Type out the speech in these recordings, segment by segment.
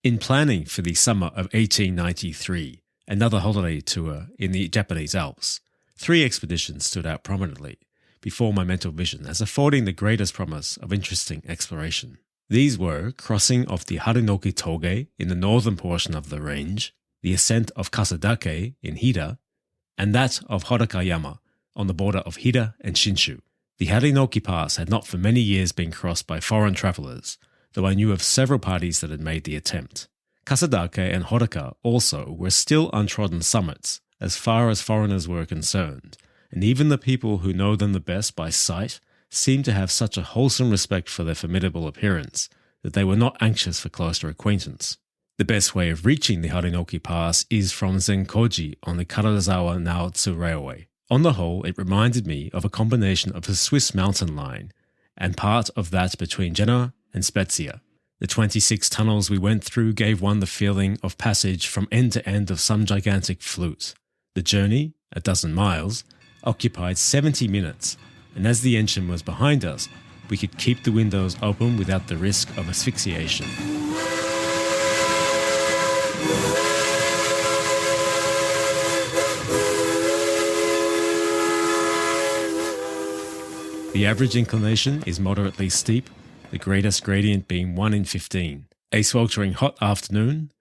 In planning for the summer of 1893, another holiday tour in the Japanese Alps, 3 expeditions stood out prominently before my mental vision as affording the greatest promise of interesting exploration. These were crossing of the Harunoki Toge in the northern portion of the range, the ascent of Kasadake in Hida, and that of Hodakayama on the border of Hida and Shinshu. The Harunoki Pass had not for many years been crossed by foreign travellers, though I knew of several parties that had made the attempt. Kasadake and Hodaka also were still untrodden summits as far as foreigners were concerned, and even the people who know them the best by sight seemed to have such a wholesome respect for their formidable appearance that they were not anxious for closer acquaintance. The best way of reaching the Harunoki Pass is from Zenko-ji on the Karazawa-Naotsu Railway. On the whole, it reminded me of a combination of a Swiss mountain line and part of that between Genoa and Spezia. The 26 tunnels we went through gave one the feeling of passage from end to end of some gigantic flute. The journey, 12 miles, occupied 70 minutes, and as the engine was behind us, we could keep the windows open without the risk of asphyxiation. The average inclination is moderately steep, the greatest gradient being 1 in 15. A sweltering hot afternoon,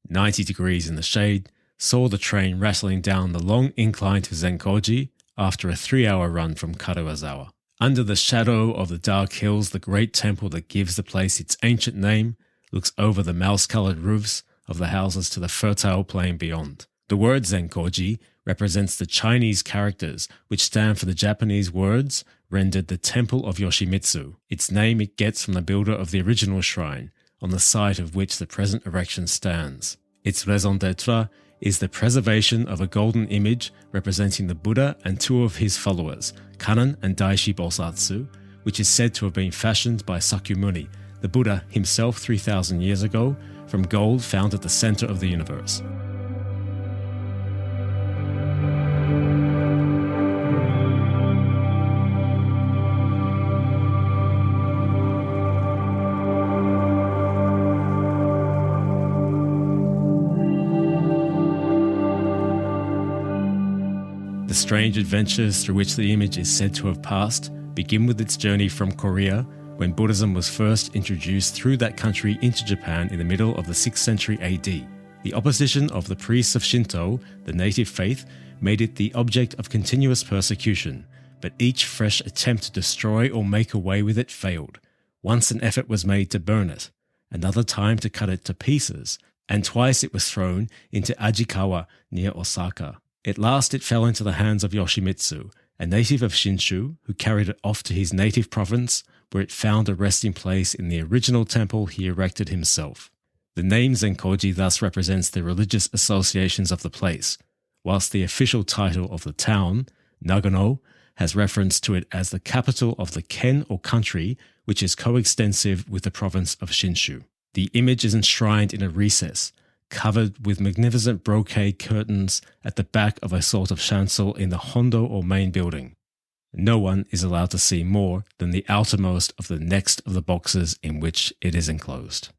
90 degrees in the shade, saw the train rattling down the long incline to Zenko-ji after a 3-hour run from Karuizawa. Under the shadow of the dark hills, the great temple that gives the place its ancient name looks over the mouse-coloured roofs of the houses to the fertile plain beyond. The word Zenko-ji represents the Chinese characters which stand for the Japanese words rendered the Temple of Yoshimitsu. Its name it gets from the builder of the original shrine, on the site of which the present erection stands. Its raison d'etre is the preservation of a golden image representing the Buddha and 2 of his followers, Kannon and Daishi Bosatsu, which is said to have been fashioned by Sakyamuni, the Buddha himself 3,000 years ago, from gold found at the center of the universe. The strange adventures through which the image is said to have passed begin with its journey from Korea, when Buddhism was first introduced through that country into Japan in the middle of the 6th century AD. The opposition of the priests of Shinto, the native faith, made it the object of continuous persecution, but each fresh attempt to destroy or make away with it failed. Once an effort was made to burn it, another time to cut it to pieces, and twice it was thrown into Ajikawa near Osaka. At last it fell into the hands of Yoshimitsu, a native of Shinshu, who carried it off to his native province, where it found a resting place in the original temple he erected himself. The name Zenko-ji thus represents the religious associations of the place, whilst the official title of the town, Nagano, has reference to it as the capital of the ken or country, which is coextensive with the province of Shinshu. The image is enshrined in a recess, covered with magnificent brocade curtains at the back of a sort of chancel in the hondo or main building. No one is allowed to see more than the outermost of the next of the boxes in which it is enclosed.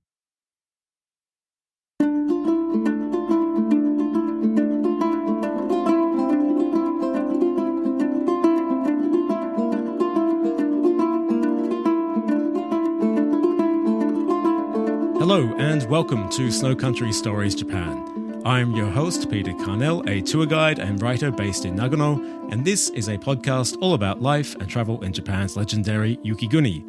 Hello and welcome to Snow Country Stories Japan. I'm your host, Peter Carnell, a tour guide and writer based in Nagano, and this is a podcast all about life and travel in Japan's legendary Yukiguni.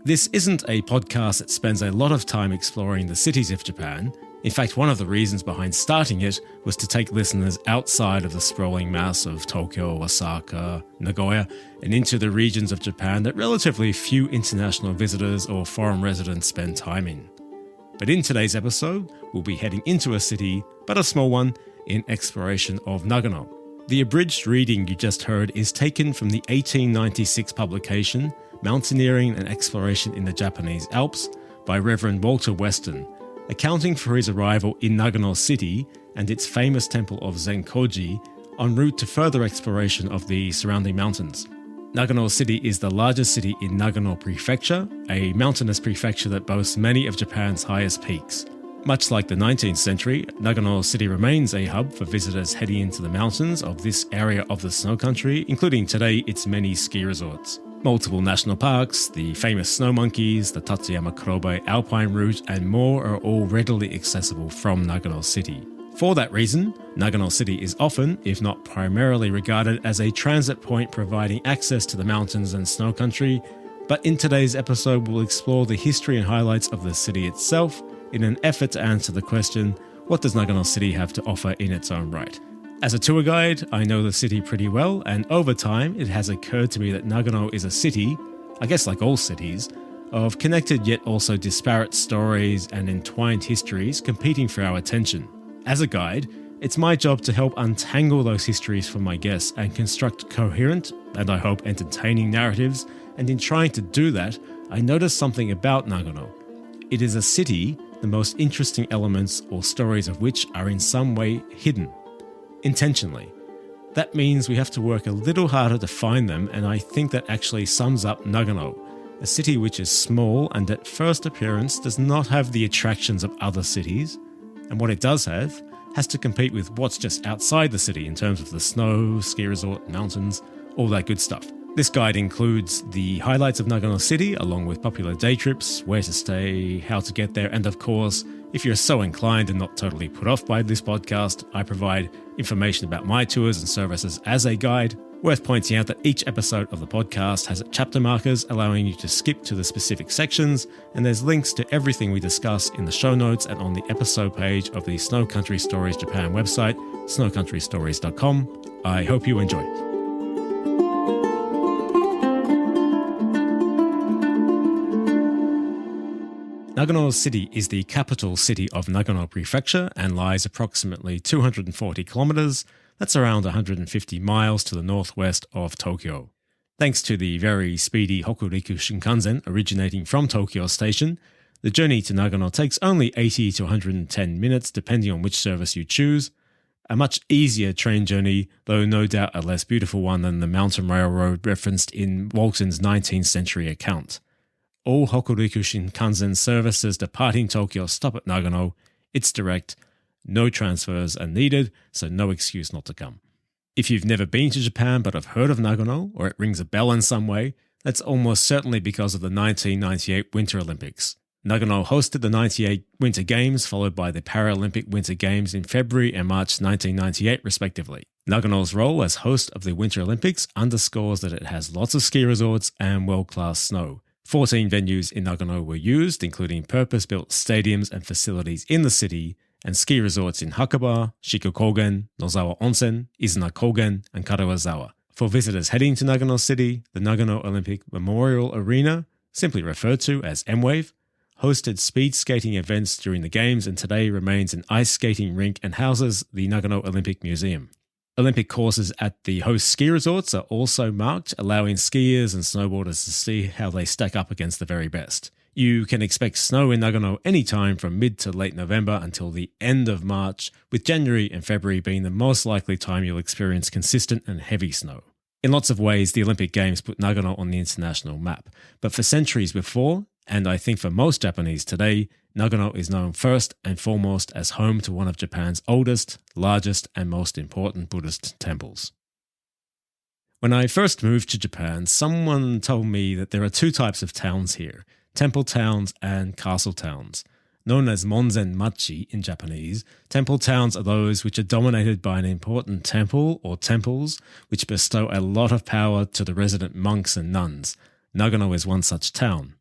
This isn't a podcast that spends a lot of time exploring the cities of Japan. In fact, one of the reasons behind starting it was to take listeners outside of the sprawling mass of Tokyo, Osaka, Nagoya, and into the regions of Japan that relatively few international visitors or foreign residents spend time in. But in today's episode, we'll be heading into a city, but a small one, in exploration of Nagano. The abridged reading you just heard is taken from the 1896 publication, Mountaineering and Exploration in the Japanese Alps, by Reverend Walter Weston, accounting for his arrival in Nagano City and its famous temple of Zenko-ji, en route to further exploration of the surrounding mountains. Nagano City is the largest city in Nagano Prefecture, a mountainous prefecture that boasts many of Japan's highest peaks. Much like the 19th century, Nagano City remains a hub for visitors heading into the mountains of this area of the snow country, including today its many ski resorts. Multiple national parks, the famous snow monkeys, the Tatsuyama Kurobe Alpine route, and more are all readily accessible from Nagano City. For that reason, Nagano City is often, if not primarily, regarded as a transit point providing access to the mountains and snow country, but in today's episode we'll explore the history and highlights of the city itself in an effort to answer the question, what does Nagano City have to offer in its own right? As a tour guide, I know the city pretty well, and over time it has occurred to me that Nagano is a city, I guess like all cities, of connected yet also disparate stories and entwined histories competing for our attention. As a guide, it's my job to help untangle those histories for my guests and construct coherent, and I hope entertaining narratives, and in trying to do that, I noticed something about Nagano. It is a city, the most interesting elements or stories of which are in some way hidden. Intentionally. That means we have to work a little harder to find them, and I think that actually sums up Nagano, a city which is small and at first appearance does not have the attractions of other cities, and what it does have has to compete with what's just outside the city in terms of the snow, ski resort, mountains, all that good stuff. This guide includes the highlights of Nagano City along with popular day trips, where to stay, how to get there, and of course, if you're so inclined and not totally put off by this podcast, I provide information about my tours and services as a guide. Worth pointing out that each episode of the podcast has chapter markers allowing you to skip to the specific sections, and there's links to everything we discuss in the show notes and on the episode page of the Snow Country Stories Japan website, snowcountrystories.com. I hope you enjoy. Nagano City is the capital city of Nagano Prefecture and lies approximately 240 kilometers, that's around 150 miles to the northwest of Tokyo. Thanks to the very speedy Hokuriku Shinkansen originating from Tokyo Station, the journey to Nagano takes only 80 to 110 minutes depending on which service you choose. A much easier train journey, though no doubt a less beautiful one than the mountain railroad referenced in Walton's 19th century account. All Hokuriku Shinkansen services departing Tokyo stop at Nagano. It's direct, no transfers are needed, so no excuse not to come. If you've never been to Japan but have heard of Nagano, or it rings a bell in some way, that's almost certainly because of the 1998 Winter Olympics. Nagano hosted the 98 Winter Games, followed by the Paralympic Winter Games in February and March 1998 respectively. Nagano's role as host of the Winter Olympics underscores that it has lots of ski resorts and world-class snow. 14 venues in Nagano were used, including purpose-built stadiums and facilities in the city, and ski resorts in Hakuba, Shikokogen, Nozawa Onsen, Izuna Kogen, and Karawazawa. For visitors heading to Nagano City, the Nagano Olympic Memorial Arena, simply referred to as M-Wave, hosted speed skating events during the Games and today remains an ice skating rink and houses the Nagano Olympic Museum. Olympic courses at the host ski resorts are also marked, allowing skiers and snowboarders to see how they stack up against the very best. You can expect snow in Nagano anytime from mid to late November until the end of March, with January and February being the most likely time you'll experience consistent and heavy snow. In lots of ways, the Olympic Games put Nagano on the international map, but for centuries before, and I think for most Japanese today, Nagano is known first and foremost as home to one of Japan's oldest, largest, and most important Buddhist temples. When I first moved to Japan, someone told me that there are two types of towns here, temple towns and castle towns. Known as Monzen Machi in Japanese, temple towns are those which are dominated by an important temple or temples which bestow a lot of power to the resident monks and nuns. Nagano is one such town.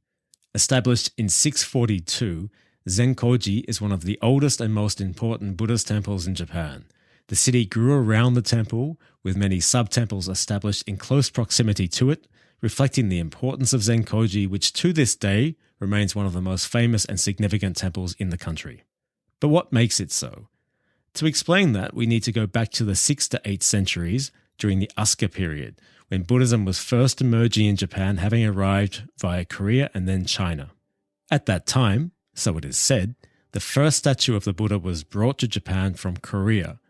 Established in 642, Zenko-ji is one of the oldest and most important Buddhist temples in Japan. The city grew around the temple, with many sub-temples established in close proximity to it, reflecting the importance of Zenko-ji, which to this day remains one of the most famous and significant temples in the country. But what makes it so? To explain that, we need to go back to the 6th to 8th centuries during the Asuka period, when Buddhism was first emerging in Japan, having arrived via Korea and then China. At that time, so it is said, the first statue of the Buddha was brought to Japan from Korea.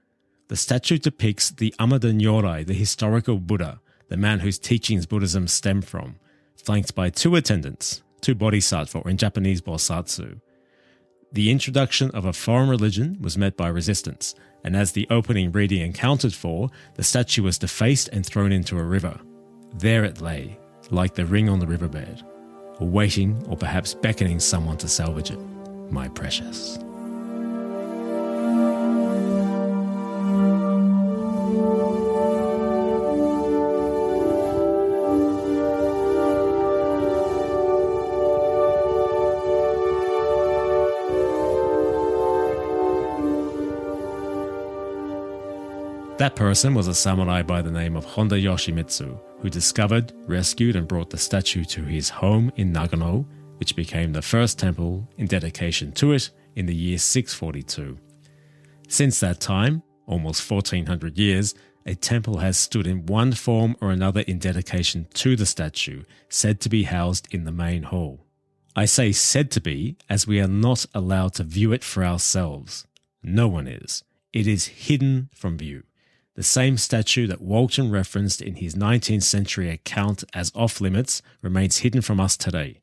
The statue depicts the Amida Nyorai, the historical Buddha, the man whose teachings Buddhism stem from, flanked by two attendants, two bodhisattva, or in Japanese, bosatsu. The introduction of a foreign religion was met by resistance, and as the opening reading accounted for, the statue was defaced and thrown into a river. There it lay, like the ring on the riverbed, awaiting or perhaps beckoning someone to salvage it. My precious. That person was a samurai by the name of Honda Yoshimitsu, who discovered, rescued and brought the statue to his home in Nagano, which became the first temple in dedication to it in the year 642. Since that time, almost 1400 years, a temple has stood in one form or another in dedication to the statue, said to be housed in the main hall. I say said to be, as we are not allowed to view it for ourselves. No one is. It is hidden from view. The same statue that Walton referenced in his 19th century account as off-limits remains hidden from us today.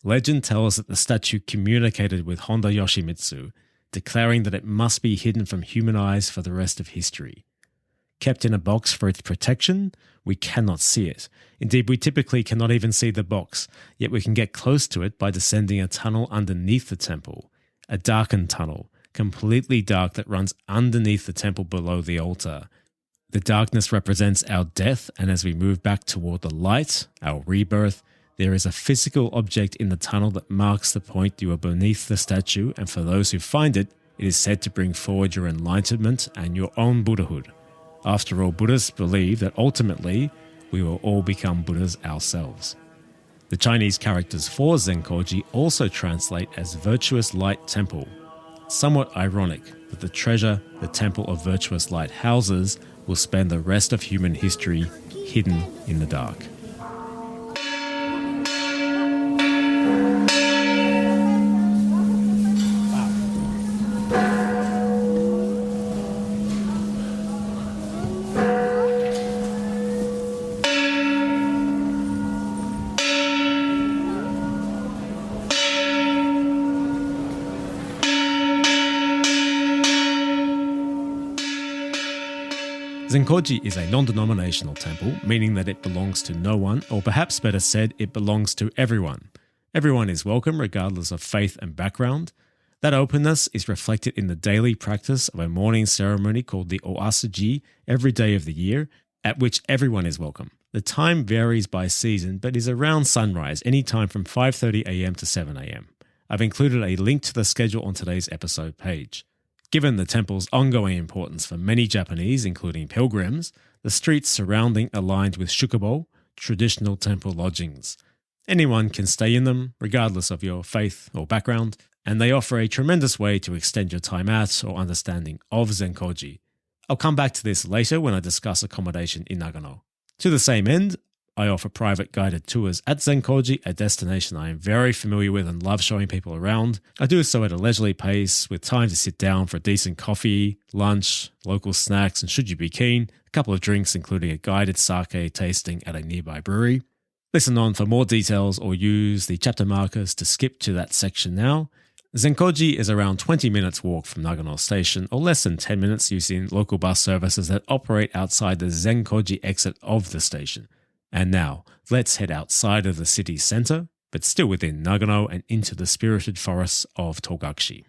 Legend tells that the statue communicated with Honda Yoshimitsu, declaring that it must be hidden from human eyes for the rest of history. Kept in a box for its protection, we cannot see it. Indeed, we typically cannot even see the box, yet we can get close to it by descending a tunnel underneath the temple, a darkened tunnel, completely dark that runs underneath the temple below the altar. The darkness represents our death, and as we move back toward the light, our rebirth, there is a physical object in the tunnel that marks the point you are beneath the statue, and for those who find it, it is said to bring forward your enlightenment and your own Buddhahood. After all, Buddhists believe that ultimately we will all become Buddhas ourselves. The Chinese characters for Zenko-ji also translate as Virtuous Light Temple. Somewhat ironic that the treasure the Temple of Virtuous Light houses will spend the rest of human history hidden in the dark. Zenko-ji is a non-denominational temple, meaning that it belongs to no one, or perhaps better said, it belongs to everyone. Everyone is welcome regardless of faith and background. That openness is reflected in the daily practice of a morning ceremony called the Oasuji every day of the year, at which everyone is welcome. The time varies by season, but is around sunrise, any time from 5:30 a.m. to 7 a.m. I've included a link to the schedule on today's episode page. Given the temple's ongoing importance for many Japanese, including pilgrims, the streets surrounding are lined with shukubo, traditional temple lodgings. Anyone can stay in them, regardless of your faith or background, and they offer a tremendous way to extend your time at or understanding of Zenko-ji. I'll come back to this later when I discuss accommodation in Nagano. To the same end, I offer private guided tours at Zenko-ji, a destination I am very familiar with and love showing people around. I do so at a leisurely pace with time to sit down for a decent coffee, lunch, local snacks, and should you be keen, a couple of drinks including a guided sake tasting at a nearby brewery. Listen on for more details or use the chapter markers to skip to that section now. Zenko-ji is around 20 minutes walk from Nagano Station, or less than 10 minutes using local bus services that operate outside the Zenko-ji exit of the station. And now, let's head outside of the city centre, but still within Nagano and into the spirited forests of Togakushi.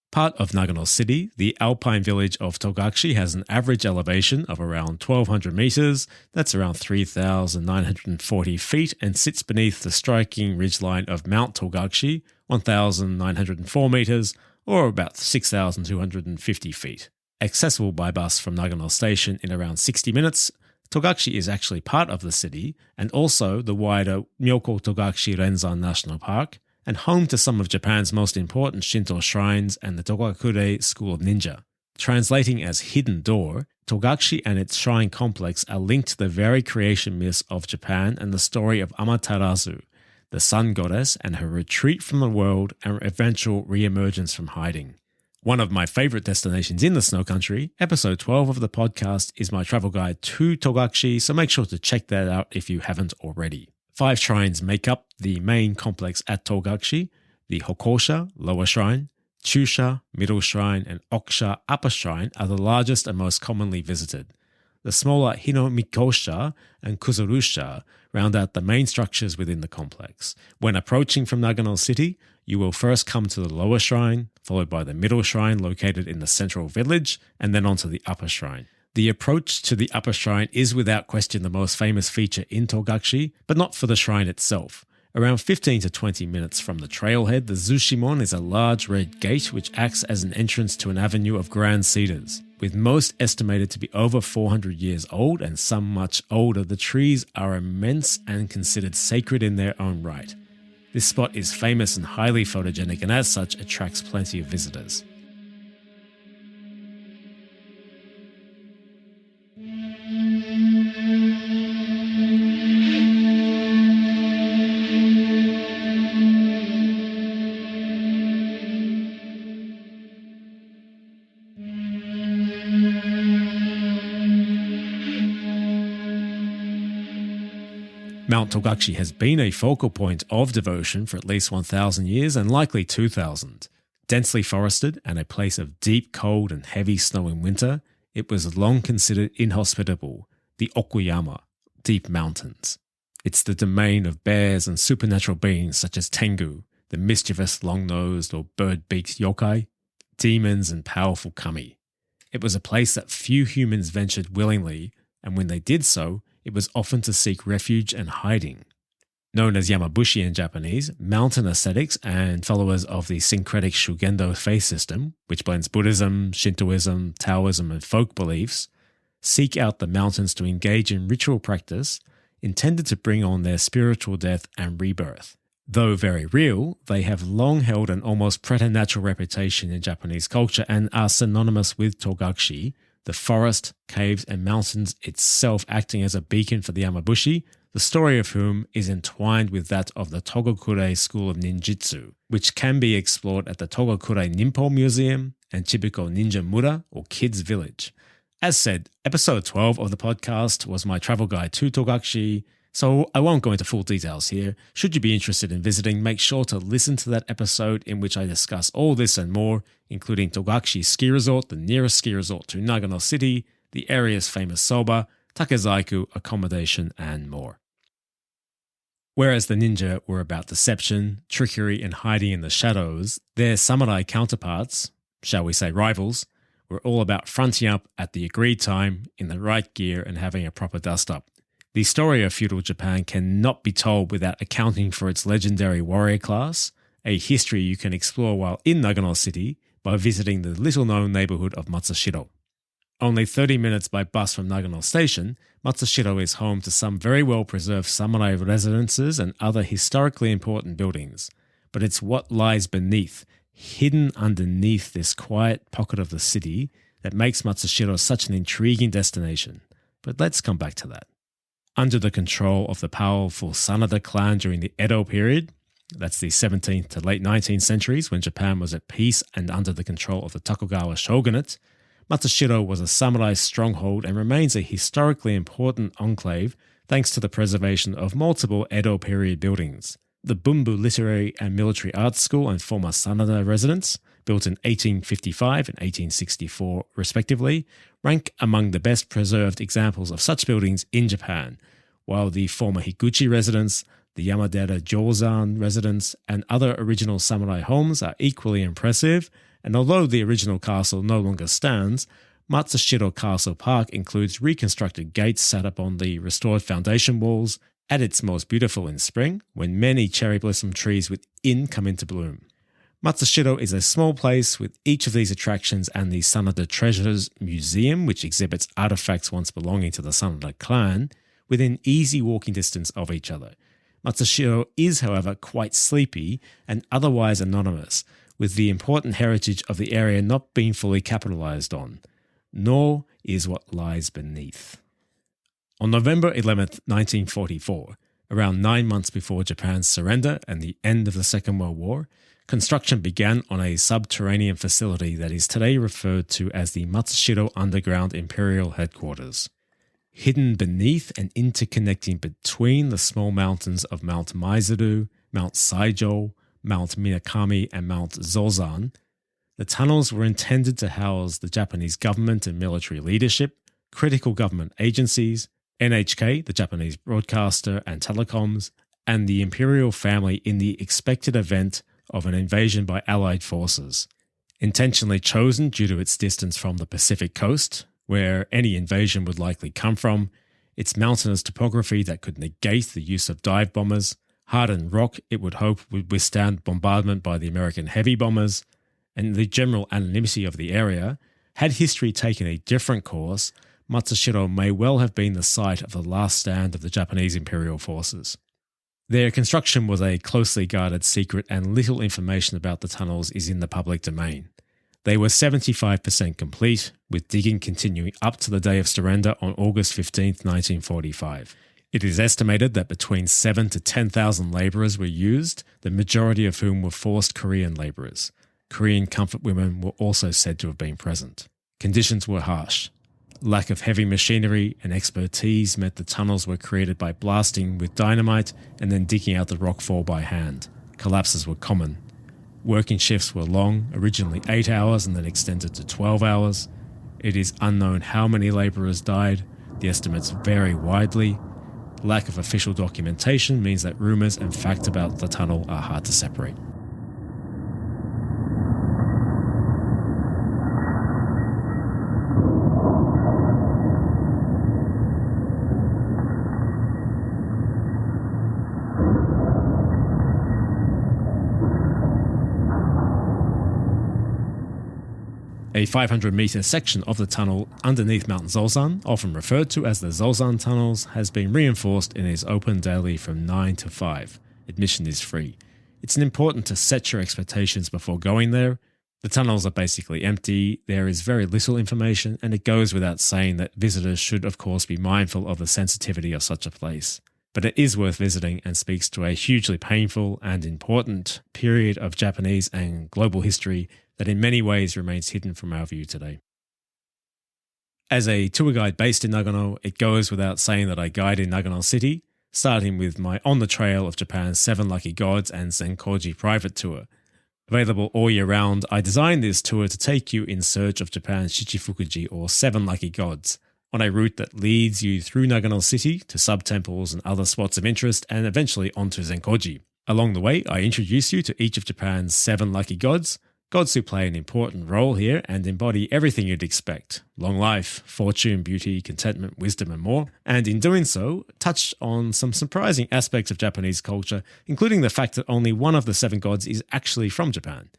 Part of Nagano City, the alpine village of Togakushi has an average elevation of around 1,200 metres, that's around 3,940 feet, and sits beneath the striking ridgeline of Mount Togakushi, 1,904 metres, or about 6,250 feet. Accessible by bus from Nagano Station in around 60 minutes, Togakushi is actually part of the city and also the wider Myoko Togakushi Renzan National Park and home to some of Japan's most important Shinto shrines and the Togakure School of Ninja. Translating as Hidden Door, Togakushi and its shrine complex are linked to the very creation myths of Japan and the story of Amaterasu, the sun goddess and her retreat from the world and eventual re-emergence from hiding. One of my favourite destinations in the snow country, episode 12 of the podcast is my travel guide to Togakushi, so make sure to check that out if you haven't already. 5 shrines make up the main complex at Togakushi, The Hokosha, lower shrine, Chusha, middle shrine, and Okusha, upper shrine are the largest and most commonly visited. The smaller Hinomikosha and Kuzurusha round out the main structures within the complex. When approaching from Nagano City, you will first come to the lower shrine, followed by the middle shrine located in the central village, and then onto the upper shrine. The approach to the upper shrine is without question the most famous feature in Togakushi, but not for the shrine itself. Around 15 to 20 minutes from the trailhead, the Zushimon is a large red gate which acts as an entrance to an avenue of grand cedars. With most estimated to be over 400 years old and some much older, the trees are immense and considered sacred in their own right. This spot is famous and highly photogenic, and as such attracts plenty of visitors. Mount Togakushi has been a focal point of devotion for at least 1,000 years and likely 2,000. Densely forested and a place of deep cold and heavy snow in winter, it was long considered inhospitable, the Okuyama, deep mountains. It's the domain of bears and supernatural beings such as Tengu, the mischievous long-nosed or bird-beaked yokai, demons and powerful kami. It was a place that few humans ventured willingly, and when they did so, it was often to seek refuge and hiding. Known as Yamabushi in Japanese, mountain ascetics and followers of the syncretic Shugendo faith system, which blends Buddhism, Shintoism, Taoism, and folk beliefs, seek out the mountains to engage in ritual practice intended to bring on their spiritual death and rebirth. Though very real, they have long held an almost preternatural reputation in Japanese culture and are synonymous with Togakushi, the forest, caves, and mountains itself acting as a beacon for the Yamabushi, the story of whom is entwined with that of the Togakure School of Ninjutsu, which can be explored at the Togakure Ninpo Museum and Chibuko Ninja Mura or Kids Village. As said, episode 12 of the podcast was my travel guide to Togakushi, so I won't go into full details here. Should you be interested in visiting, make sure to listen to that episode in which I discuss all this and more, including Togakushi Ski Resort, the nearest ski resort to Nagano City, the area's famous soba, takezaiku, accommodation, and more. Whereas the ninja were about deception, trickery, and hiding in the shadows, their samurai counterparts, shall we say rivals, were all about fronting up at the agreed time, in the right gear, and having a proper dust-up. The story of feudal Japan cannot be told without accounting for its legendary warrior class, a history you can explore while in Nagano City by visiting the little-known neighborhood of Matsushiro. Only 30 minutes by bus from Nagano Station, Matsushiro is home to some very well-preserved samurai residences and other historically important buildings. But it's what lies beneath, hidden underneath this quiet pocket of the city, that makes Matsushiro such an intriguing destination. But let's come back to that. Under the control of the powerful Sanada clan during the Edo period, that's the 17th to late 19th centuries when Japan was at peace and under the control of the Tokugawa shogunate, Matsushiro was a samurai stronghold and remains a historically important enclave thanks to the preservation of multiple Edo period buildings. The Bunbu Literary and Military Arts School and former Sanada residence, built in 1855 and 1864 respectively, rank among the best preserved examples of such buildings in Japan, while the former Higuchi residence, the Yamadera Jozan residence, and other original samurai homes are equally impressive, and although the original castle no longer stands, Matsushiro Castle Park includes reconstructed gates set up on the restored foundation walls, at its most beautiful in spring, when many cherry blossom trees within come into bloom. Matsushiro is a small place with each of these attractions and the Sanada Treasures Museum, which exhibits artifacts once belonging to the Sanada clan, within easy walking distance of each other. Matsushiro is, however, quite sleepy and otherwise anonymous, with the important heritage of the area not being fully capitalized on, nor is what lies beneath. On November 11th, 1944, around 9 months before Japan's surrender and the end of the Second World War, construction began on a subterranean facility that is today referred to as the Matsushiro Underground Imperial Headquarters. Hidden beneath and interconnecting between the small mountains of Mount Maizuru, Mount Saijo, Mount Minakami and Mount Zozan, the tunnels were intended to house the Japanese government and military leadership, critical government agencies, NHK, the Japanese broadcaster and telecoms, and the imperial family in the expected event of an invasion by Allied forces. Intentionally chosen due to its distance from the Pacific coast, where any invasion would likely come from, its mountainous topography that could negate the use of dive bombers, hardened rock it would hope would withstand bombardment by the American heavy bombers, and the general anonymity of the area. Had history taken a different course, Matsushiro may well have been the site of the last stand of the Japanese imperial forces. Their construction was a closely guarded secret, and little information about the tunnels is in the public domain. They were 75% complete, with digging continuing up to the day of surrender on August 15, 1945. It is estimated that between 7,000 to 10,000 labourers were used, the majority of whom were forced Korean labourers. Korean comfort women were also said to have been present. Conditions were harsh. Lack of heavy machinery and expertise meant the tunnels were created by blasting with dynamite and then digging out the rockfall by hand. Collapses were common. Working shifts were long, originally 8 hours and then extended to 12 hours. It is unknown how many labourers died. The estimates vary widely. Lack of official documentation means that rumours and fact about the tunnel are hard to separate. A 500-metre section of the tunnel underneath Mount Zozan, often referred to as the Zozan Tunnels, has been reinforced and is open daily from 9 to 5. Admission is free. It's important to set your expectations before going there. The tunnels are basically empty, there is very little information, and it goes without saying that visitors should of course be mindful of the sensitivity of such a place. But it is worth visiting and speaks to a hugely painful and important period of Japanese and global history that in many ways remains hidden from our view today. As a tour guide based in Nagano, it goes without saying that I guide in Nagano City, starting with my On the Trail of Japan's 7 Lucky Gods and Zenko-ji private tour. Available all year round, I designed this tour to take you in search of Japan's Shichifukuji or 7 Lucky Gods, on a route that leads you through Nagano City to sub-temples and other spots of interest and eventually onto Zenko-ji. Along the way, I introduce you to each of Japan's 7 Lucky Gods, gods who play an important role here and embody everything you'd expect: long life, fortune, beauty, contentment, wisdom, and more. And in doing so, touch on some surprising aspects of Japanese culture, including the fact that only one of the 7 gods is actually from Japan.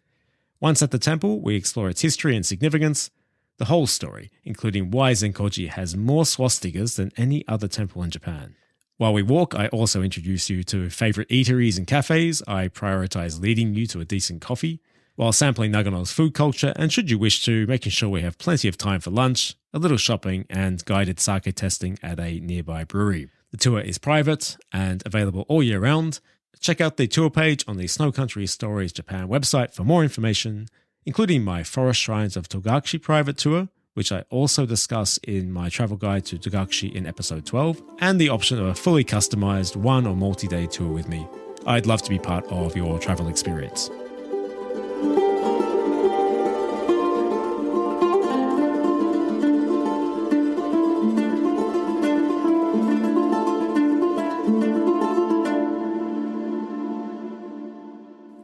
Once at the temple, we explore its history and significance, the whole story, including why Zenko-ji has more swastikas than any other temple in Japan. While we walk, I also introduce you to favourite eateries and cafes. I prioritise leading you to a decent coffee, while sampling Nagano's food culture, and should you wish to, making sure we have plenty of time for lunch, a little shopping, and guided sake testing at a nearby brewery. The tour is private and available all year round. Check out the tour page on the Snow Country Stories Japan website for more information, including my Forest Shrines of Togakushi private tour, which I also discuss in my travel guide to Togakushi in episode 12, and the option of a fully customized one or multi-day tour with me. I'd love to be part of your travel experience.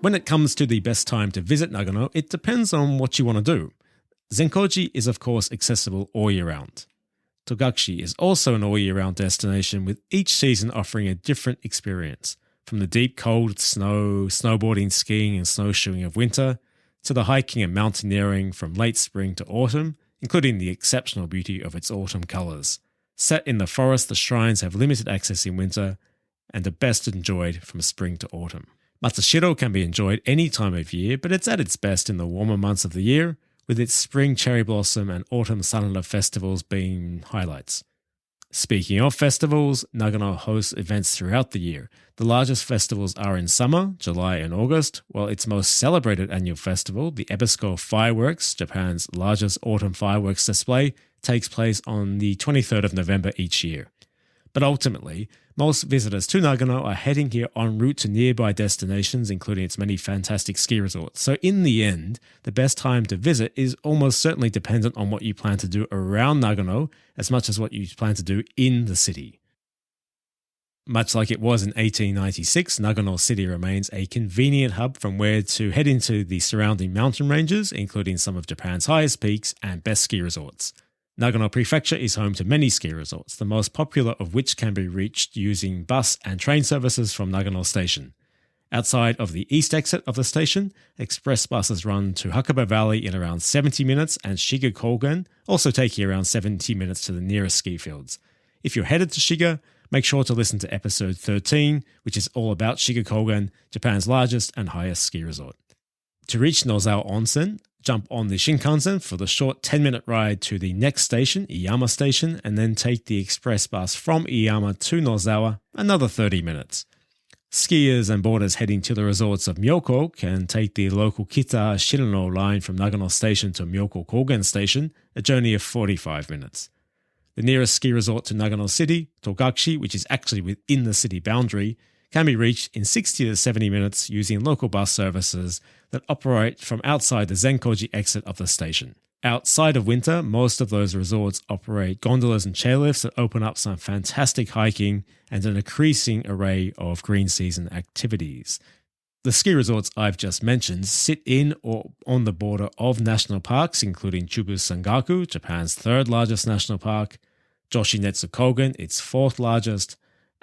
When it comes to the best time to visit Nagano, it depends on what you want to do. Zenko-ji is of course accessible all year round. Togakushi is also an all year round destination, with each season offering a different experience, from the deep cold snow, snowboarding, skiing and snowshoeing of winter, to the hiking and mountaineering from late spring to autumn, including the exceptional beauty of its autumn colours. Set in the forest, the shrines have limited access in winter and are best enjoyed from spring to autumn. Matsushiro can be enjoyed any time of year, but it's at its best in the warmer months of the year, with its spring cherry blossom and autumn sunlight festivals being highlights. Speaking of festivals, Nagano hosts events throughout the year. The largest festivals are in summer, July and August, while its most celebrated annual festival, the Ebisko Fireworks, Japan's largest autumn fireworks display, takes place on the 23rd of November each year. But ultimately, Most visitors to Nagano are heading here en route to nearby destinations, including its many fantastic ski resorts. So in the end, the best time to visit is almost certainly dependent on what you plan to do around Nagano as much as what you plan to do in the city. Much like it was in 1896, Nagano City remains a convenient hub from where to head into the surrounding mountain ranges, including some of Japan's highest peaks and best ski resorts. Nagano Prefecture is home to many ski resorts, the most popular of which can be reached using bus and train services from Nagano Station. Outside of the east exit of the station, express buses run to Hakuba Valley in around 70 minutes and Shiga Kogen, also taking around 70 minutes to the nearest ski fields. If you're headed to Shiga, make sure to listen to episode 13, which is all about Shiga Kogen, Japan's largest and highest ski resort. To reach Nozawa Onsen, jump on the Shinkansen for the short 10-minute ride to the next station, Iyama Station, and then take the express bus from Iyama to Nozawa, another 30 minutes. Skiers and boarders heading to the resorts of Myoko can take the local Kita Shinano line from Nagano Station to Myoko Kogen Station, a journey of 45 minutes. The nearest ski resort to Nagano City, Togakushi, which is actually within the city boundary, can be reached in 60 to 70 minutes using local bus services that operate from outside the Zenko-ji exit of the station. Outside of winter, most of those resorts operate gondolas and chairlifts that open up some fantastic hiking and an increasing array of green season activities. The ski resorts I've just mentioned sit in or on the border of national parks, including Chubu Sangaku, Japan's third largest national park, Joshinetsu Kogen, its fourth largest,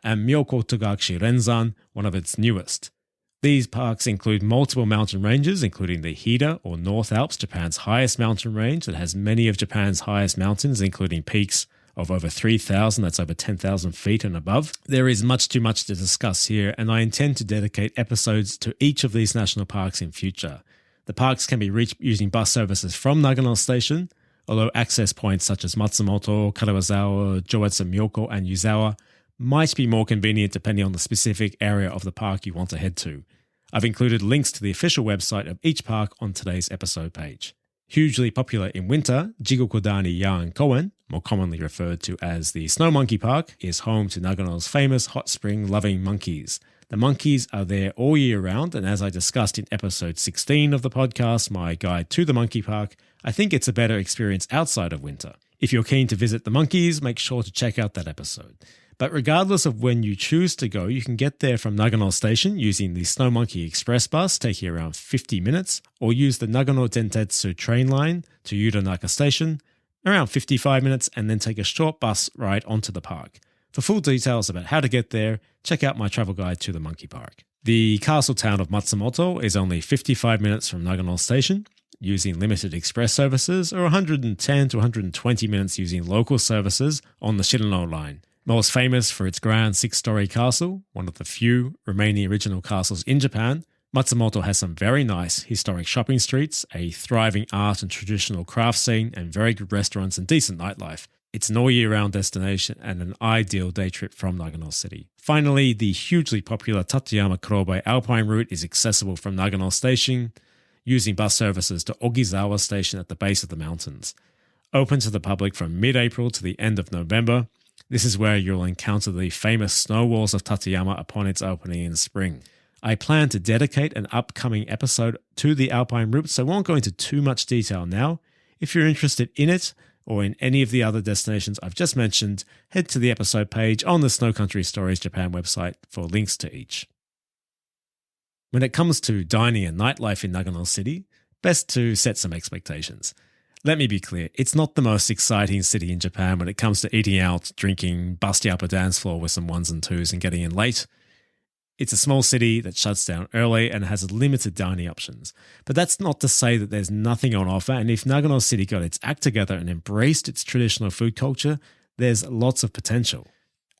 and Myoko Togakushi Renzan, one of its newest. These parks include multiple mountain ranges, including the Hida or North Alps, Japan's highest mountain range that has many of Japan's highest mountains, including peaks of over 3,000, that's over 10,000 feet and above. There is much too much to discuss here, and I intend to dedicate episodes to each of these national parks in future. The parks can be reached using bus services from Nagano Station, although access points such as Matsumoto, Karawazawa, Joetsu Myoko, and Yuzawa might be more convenient depending on the specific area of the park you want to head to. I've included links to the official website of each park on today's episode page. Hugely popular in winter, Jigokodani Yaen Koen, more commonly referred to as the Snow Monkey Park, is home to Nagano's famous hot spring loving monkeys. The monkeys are there all year round, and as I discussed in episode 16 of the podcast, my guide to the monkey park, I think it's a better experience outside of winter. If you're keen to visit the monkeys, make sure to check out that episode. But regardless of when you choose to go, you can get there from Nagano Station using the Snow Monkey Express bus, taking around 50 minutes, or use the Nagano Dentetsu train line to Yudanaka Station, around 55 minutes, and then take a short bus ride onto the park. For full details about how to get there, check out my travel guide to the monkey park. The castle town of Matsumoto is only 55 minutes from Nagano Station, using limited express services, or 110 to 120 minutes using local services on the Shinano line. Most famous for its grand 6-story castle, one of the few remaining original castles in Japan, Matsumoto has some very nice historic shopping streets, a thriving art and traditional craft scene, and very good restaurants and decent nightlife. It's an all-year-round destination and an ideal day trip from Nagano City. Finally, the hugely popular Tateyama-Kurobe Alpine route is accessible from Nagano Station, using bus services to Ogizawa Station at the base of the mountains. Open to the public from mid-April to the end of November, this is where you'll encounter the famous snow walls of Tateyama upon its opening in spring. I plan to dedicate an upcoming episode to the Alpine route, so I won't go into too much detail now. If you're interested in it, or in any of the other destinations I've just mentioned, head to the episode page on the Snow Country Stories Japan website for links to each. When it comes to dining and nightlife in Nagano City, best to set some expectations. Let me be clear, it's not the most exciting city in Japan when it comes to eating out, drinking, busting up a dance floor with some ones and twos and getting in late. It's a small city that shuts down early and has limited dining options. But that's not to say that there's nothing on offer, and if Nagano City got its act together and embraced its traditional food culture, there's lots of potential.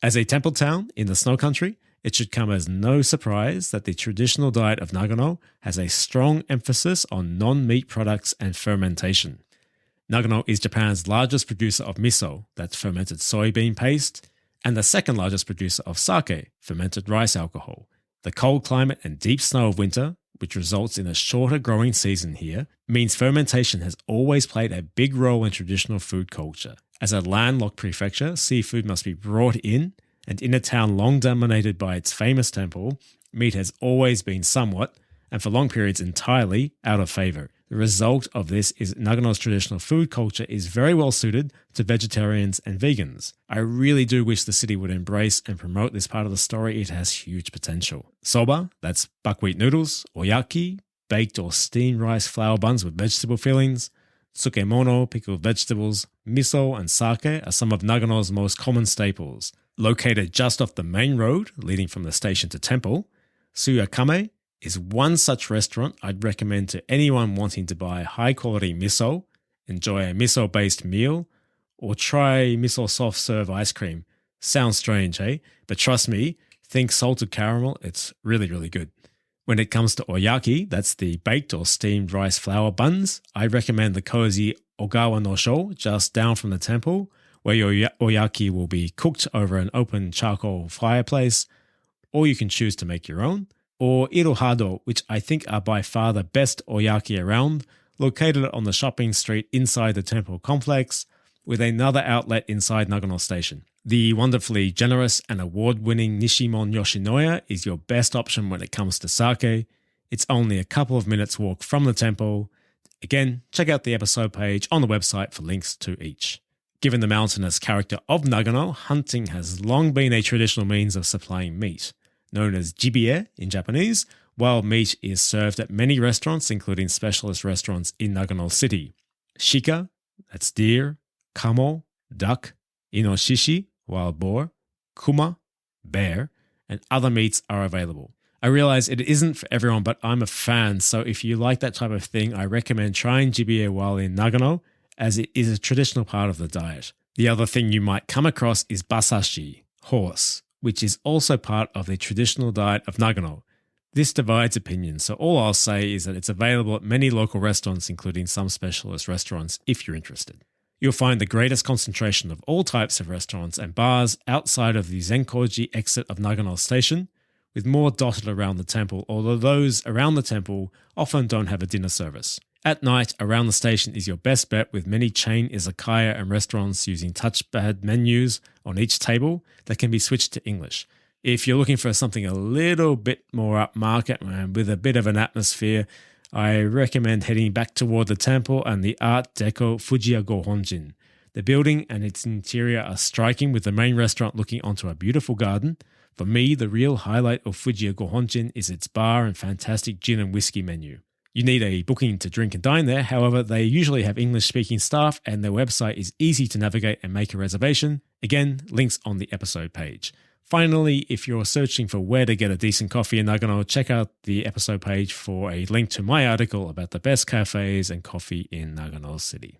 As a temple town in the snow country, it should come as no surprise that the traditional diet of Nagano has a strong emphasis on non-meat products and fermentation. Nagano is Japan's largest producer of miso, that's fermented soybean paste, and the second largest producer of sake, fermented rice alcohol. The cold climate and deep snow of winter, which results in a shorter growing season here, means fermentation has always played a big role in traditional food culture. As a landlocked prefecture, seafood must be brought in, and in a town long dominated by its famous temple, meat has always been somewhat, and for long periods entirely, out of favour. The result of this is Nagano's traditional food culture is very well suited to vegetarians and vegans. I really do wish the city would embrace and promote this part of the story. It has huge potential. Soba, that's buckwheat noodles, oyaki, baked or steamed rice flour buns with vegetable fillings, tsukemono, pickled vegetables, miso and sake are some of Nagano's most common staples. Located just off the main road leading from the station to temple, Suyakame is one such restaurant I'd recommend to anyone wanting to buy high-quality miso, enjoy a miso-based meal, or try miso soft-serve ice cream. Sounds strange, eh? But trust me, think salted caramel, it's really, really good. When it comes to oyaki, that's the baked or steamed rice flour buns, I recommend the cozy Ogawa no Sho just down from the temple, where your oyaki will be cooked over an open charcoal fireplace, or you can choose to make your own, or Irohado, which I think are by far the best oyaki around, located on the shopping street inside the temple complex, with another outlet inside Nagano Station. The wonderfully generous and award-winning Nishimon Yoshinoya is your best option when it comes to sake. It's only a couple of minutes walk from the temple. Again, check out the episode page on the website for links to each. Given the mountainous character of Nagano, hunting has long been a traditional means of supplying meat. Known as jibie in Japanese, wild meat is served at many restaurants, including specialist restaurants in Nagano City. Shika, that's deer, kamo, duck, inoshishi, wild boar, kuma, bear, and other meats are available. I realize it isn't for everyone, but I'm a fan, so if you like that type of thing, I recommend trying jibie while in Nagano, as it is a traditional part of the diet. The other thing you might come across is basashi, horse, which is also part of the traditional diet of Nagano. This divides opinions, so all I'll say is that it's available at many local restaurants, including some specialist restaurants, if you're interested. You'll find the greatest concentration of all types of restaurants and bars outside of the Zenko-ji exit of Nagano Station, with more dotted around the temple, although those around the temple often don't have a dinner service. At night, around the station is your best bet, with many chain izakaya and restaurants using touchpad menus on each table that can be switched to English. If you're looking for something a little bit more upmarket and with a bit of an atmosphere, I recommend heading back toward the temple and the Art Deco Fujiya Gohonjin. The building and its interior are striking, with the main restaurant looking onto a beautiful garden. For me, the real highlight of Fujiya Gohonjin is its bar and fantastic gin and whiskey menu. You need a booking to drink and dine there, however, they usually have English-speaking staff and their website is easy to navigate and make a reservation. Again, links on the episode page. Finally, if you're searching for where to get a decent coffee in Nagano, check out the episode page for a link to my article about the best cafes and coffee in Nagano City.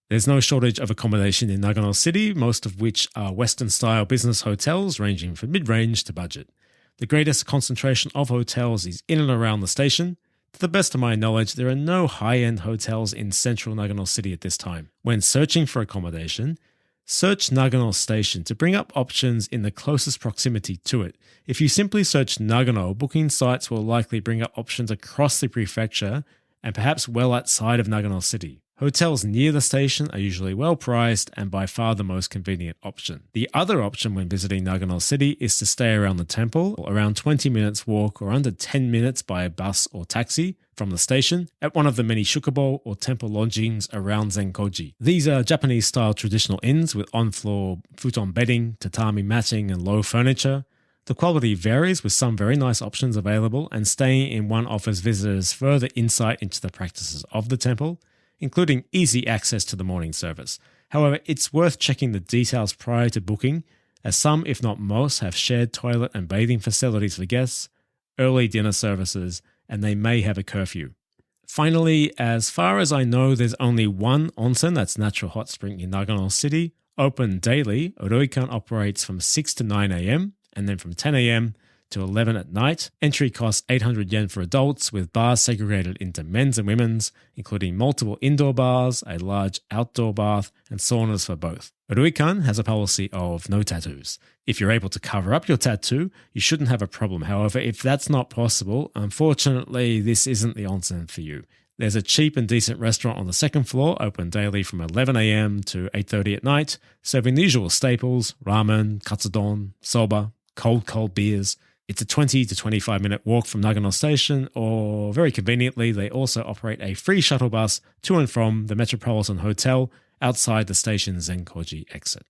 There's no shortage of accommodation in Nagano City, most of which are Western-style business hotels ranging from mid-range to budget. The greatest concentration of hotels is in and around the station. To the best of my knowledge, there are no high-end hotels in central Nagano City at this time. When searching for accommodation, search Nagano Station to bring up options in the closest proximity to it. If you simply search Nagano, booking sites will likely bring up options across the prefecture and perhaps well outside of Nagano City. Hotels near the station are usually well priced and by far the most convenient option. The other option when visiting Nagano City is to stay around the temple, around 20 minutes walk or under 10 minutes by bus or taxi from the station, at one of the many shukubo or temple lodgings around Zenko-ji. These are Japanese-style traditional inns with on-floor futon bedding, tatami matting and low furniture. The quality varies, with some very nice options available, and staying in one offers visitors further insight into the practices of the temple, including easy access to the morning service. However, it's worth checking the details prior to booking, as some, if not most, have shared toilet and bathing facilities for guests, early dinner services, and they may have a curfew. Finally, as far as I know, there's only one onsen, that's Natural Hot Spring in Nagano City. Open daily, Oroikan operates from 6 to 9 a.m. and then from 10 a.m. to 11 at night. Entry costs 800 yen for adults, with bars segregated into men's and women's, including multiple indoor bars, a large outdoor bath, and saunas for both. Oroikan has a policy of no tattoos. If you're able to cover up your tattoo, you shouldn't have a problem. However, if that's not possible, unfortunately, this isn't the onsen for you. There's a cheap and decent restaurant on the second floor, open daily from 11 a.m. to 8:30 at night, serving the usual staples, ramen, katsudon, soba, cold beers. It's a 20 to 25 minute walk from Nagano Station, or very conveniently, they also operate a free shuttle bus to and from the Metropolitan Hotel outside the station's Zenko-ji exit.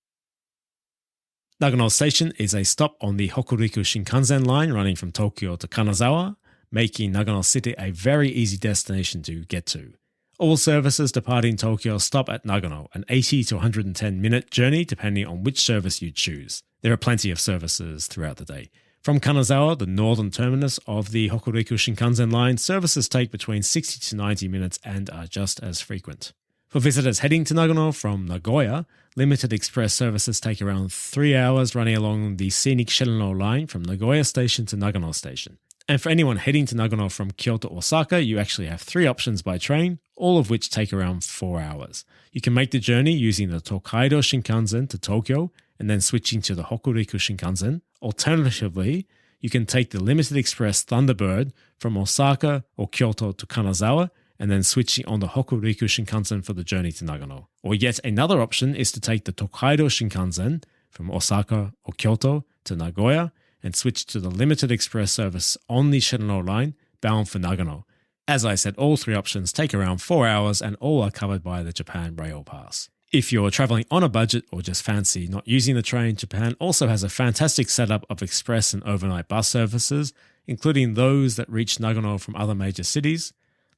Nagano Station is a stop on the Hokuriku Shinkansen line running from Tokyo to Kanazawa, making Nagano City a very easy destination to get to. All services departing Tokyo stop at Nagano, an 80 to 110 minute journey depending on which service you choose. There are plenty of services throughout the day. From Kanazawa, the northern terminus of the Hokuriku Shinkansen line, services take between 60 to 90 minutes and are just as frequent. For visitors heading to Nagano from Nagoya, limited express services take around 3 hours running along the scenic Shinano line from Nagoya Station to Nagano Station. And for anyone heading to Nagano from Kyoto or Osaka, you actually have 3 options by train, all of which take around 4 hours. You can make the journey using the Tokaido Shinkansen to Tokyo and then switching to the Hokuriku Shinkansen. Alternatively, you can take the limited express Thunderbird from Osaka or Kyoto to Kanazawa and then switching on the Hokuriku Shinkansen for the journey to Nagano. Or yet another option is to take the Tokaido Shinkansen from Osaka or Kyoto to Nagoya and switch to the limited express service on the Shinano line bound for Nagano. As I said, all 3 options take around 4 hours and all are covered by the Japan Rail Pass. If you're traveling on a budget or just fancy not using the train, Japan also has a fantastic setup of express and overnight bus services, including those that reach Nagano from other major cities.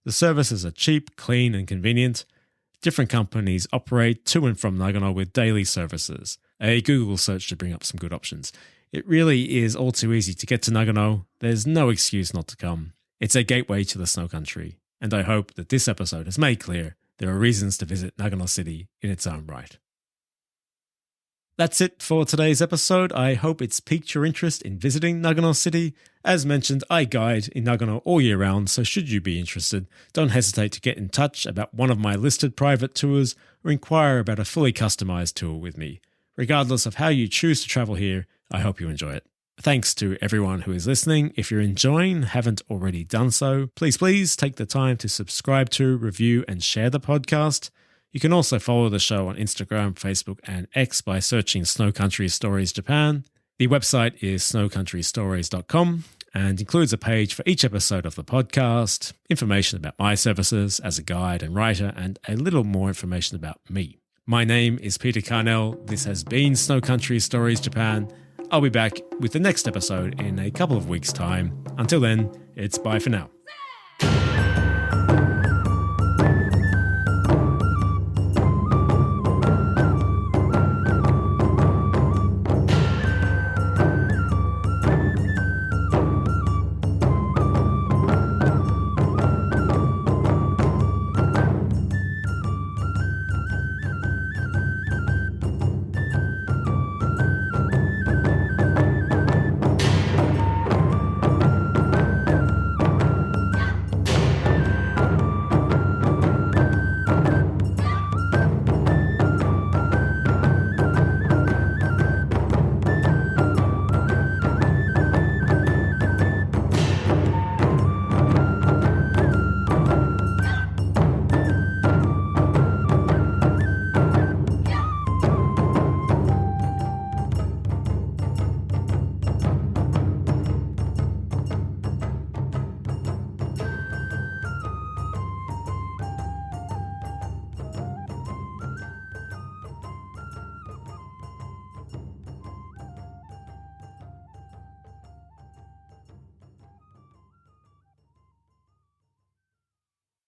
The services are cheap, clean, and convenient. Different companies operate to and from Nagano with daily services. A Google search to bring up some good options. It really is all too easy to get to Nagano. There's no excuse not to come. It's a gateway to the snow country, and I hope that this episode has made clear there are reasons to visit Nagano City in its own right. That's it for today's episode. I hope it's piqued your interest in visiting Nagano City. As mentioned, I guide in Nagano all year round, so should you be interested, don't hesitate to get in touch about one of my listed private tours or inquire about a fully customized tour with me. Regardless of how you choose to travel here, I hope you enjoy it. Thanks to everyone who is listening. If you're enjoying, haven't already done so, please take the time to subscribe to, review, and share the podcast. You can also follow the show on Instagram, Facebook, and X by searching Snow Country Stories Japan. The website is snowcountrystories.com and includes a page for each episode of the podcast, information about my services as a guide and writer, and a little more information about me. My name is Peter Carnell. This has been Snow Country Stories Japan. I'll be back with the next episode in a couple of weeks' time. Until then, it's bye for now.